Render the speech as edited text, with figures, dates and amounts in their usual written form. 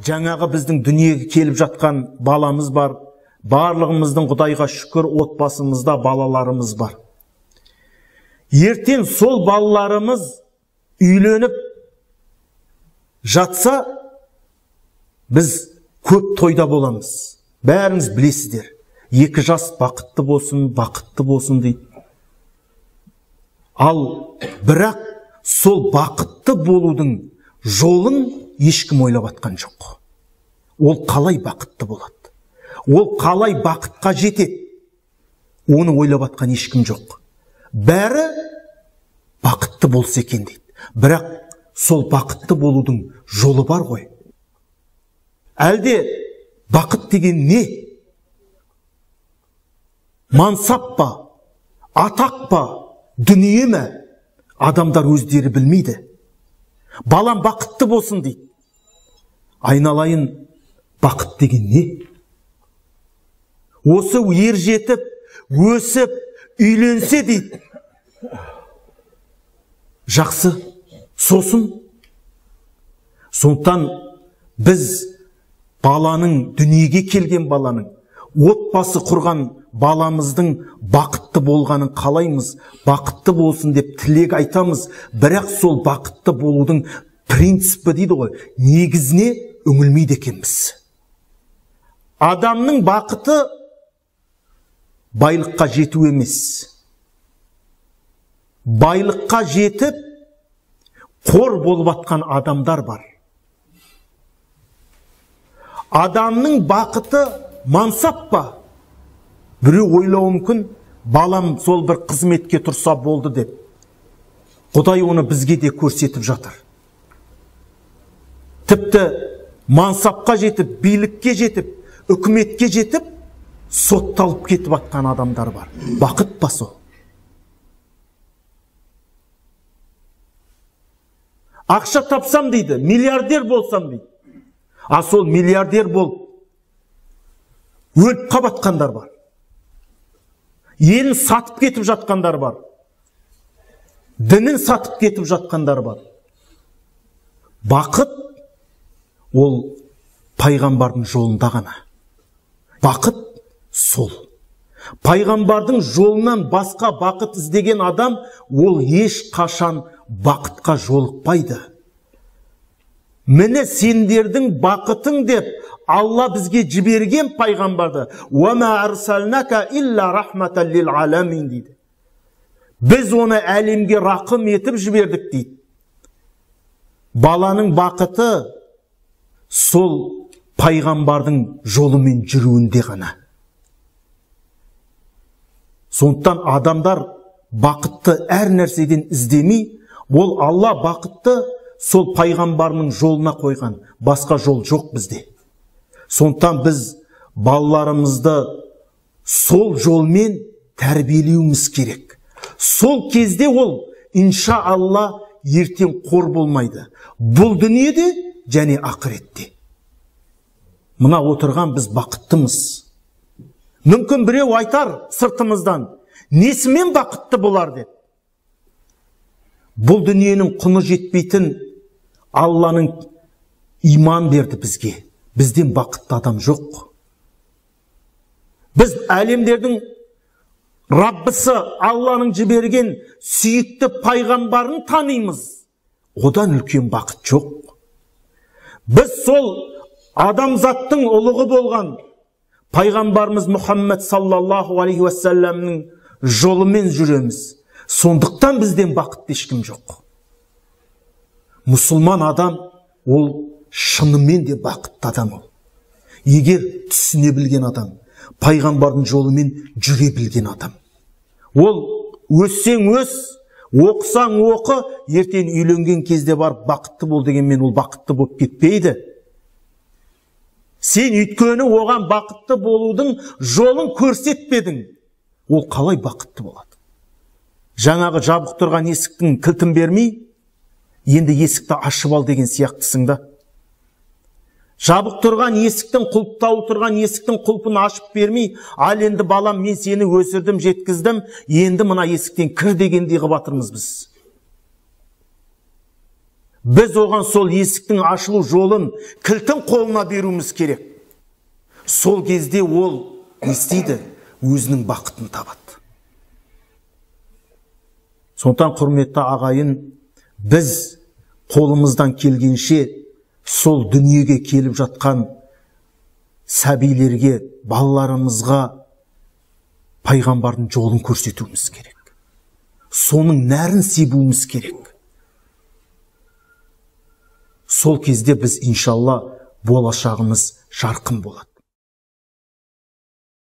жаңағы біздің дүниеге келіп жатқан баламыз бар. Барлығымыздың Құдайға шүкір отбасымызда балаларымыз бар. Ертең сол балаларымыз үйленіп жатса, біз көп тойда боламыз. Бәріңіз білесіздер. 2 жас бақытты болсын дейді. Ал бірақ сол бақытты болудың жолын ешкім ойлап атқан жоқ. Ол қалай бақытты болады? Ол қалай бақытқа жетеді? Оны ойлап атқан ешкім жоқ. Бәрі бақытты болса екен дейді. Бірақ сол бақытты болудың жолы бар ғой. Әлде бақыт деген не? Мансап па? Атақ па? Дүние ме? Адамдар өздері білмейді. Балам бақытты болсын дейді. Айналайын, бақыт деген не? Осы ер жетіп, өсіп, үйленсе дейді. Жақсы, сосын. Сондықтан біз баланың, дүниеге келген баланың, отбасы құрған баламыздың бақытты болғанын қалаймыз, бақытты болсын деп тілек айтамыз. Бірақ сол бақытты болудың принципі дейді ғой, негізіне үңілмейді екенбіз. Адамның бақыты байлыққа жету емес. Байлыққа жетіп, қор болып атқан адамдар бар. Адамның бақыты мансап па? Біреу ойлауы мүмкін, балам сол бір қызметке тұрса болды деп. Құдай оны бізге де көрсетіп жатыр. Тіпті мансапқа жетіп, билікке жетіп, үкіметке жетіп, сотталып кетіп атқан адамдар бар. Бақыт па сол? Ақша тапсам дейді, миллиардер болсам дейді. А сол миллиардер болып өліп қабатқандар бар. Елін сатып кетіп жатқандар бар. Дінін сатып кетіп жатқандар бар. Бақыт ол пайғамбардың жолында ғана. Бақыт сол. Пайғамбардың жолынан басқа бақыт іздеген адам, ол еш қашан бақытқа жолықпайды. Міне сендердің бақытың деп Алла бізге жіберген пайғамбарды وَمَا أَرْسَلْنَكَ إِلَّا رَحْمَةً لِلْعَالَمِينَ дейді. Біз оны әлемге рақым етіп жібердік дейді. Баланың бақыты сол пайғамбардың жолымен жүруінде ғана. Сондықтан адамдар бақытты әр нәрседен іздемей, ол Алла бақытты сол пайғамбарының жолына қойған. Басқа жол жоқ бізде. Сондықтан біз балаларымызды сол жолмен тәрбиелеуіміз керек. Сол кезде ол, иншаалла, ертең қор болмайды. Бұл дүниеде және ақыретте. Мына отырған біз бақыттымыз. Мүмкін біреу айтар сыртымыздан, несімен бақытты болар деп. Бұл дүниенің құны жетпейтін Алланың иман берді бізге. Бізден бақытты адам жоқ. Біз әлемдердің Раббысы Алланың жіберген сүйікті пайғамбарын танимыз. Одан үлкен бақыт жоқ. Біз сол адамзаттың ұлығы болған пайғамбарымыз Мұхаммед саллаллаху алейхи уассаламның жолымен жүреміз. Сондықтан бізден бақытты ешкім жоқ. Мұсылман адам ол шынымен де бақытты адам ол. Егер түсіне білген адам, пайғамбардың жолымен жүре білген адам. Ол өссең өс, оқысаң оқы, ертең үйленген кезде бар бақытты бол дегенмен ол бақытты болып кетпейді. Сен өйткені оған бақытты болудың жолын көрсетпедің. Ол қалай бақытты болады? Жаңағы жабық тұрған есіктің кілтін бермей, енді есікті ашып ал деген сияқтысың да. Жабық тұрған есіктің, құлыптау тұрған есіктің құлпын ашып бермей, ал енді балам мен сені өсірдім, жеткіздім, енді мына есіктен кір дегендей қылып жатырмыз біз. Біз оған сол есіктің ашылу жолын, кілтін қолына беруіміз керек. Сол кезде ол не істейді? Өзінің бақытын табады. Сондықтан құрметті ағайын, біз қолымыздан келгенше сол дүниеге келіп жатқан сәбилерге, балаларымызға пайғамбардың жолын көрсетуіміз керек. Соның нәрін себуіміз керек. Сол кезде біз иншалла болашағымыз жарқын болады.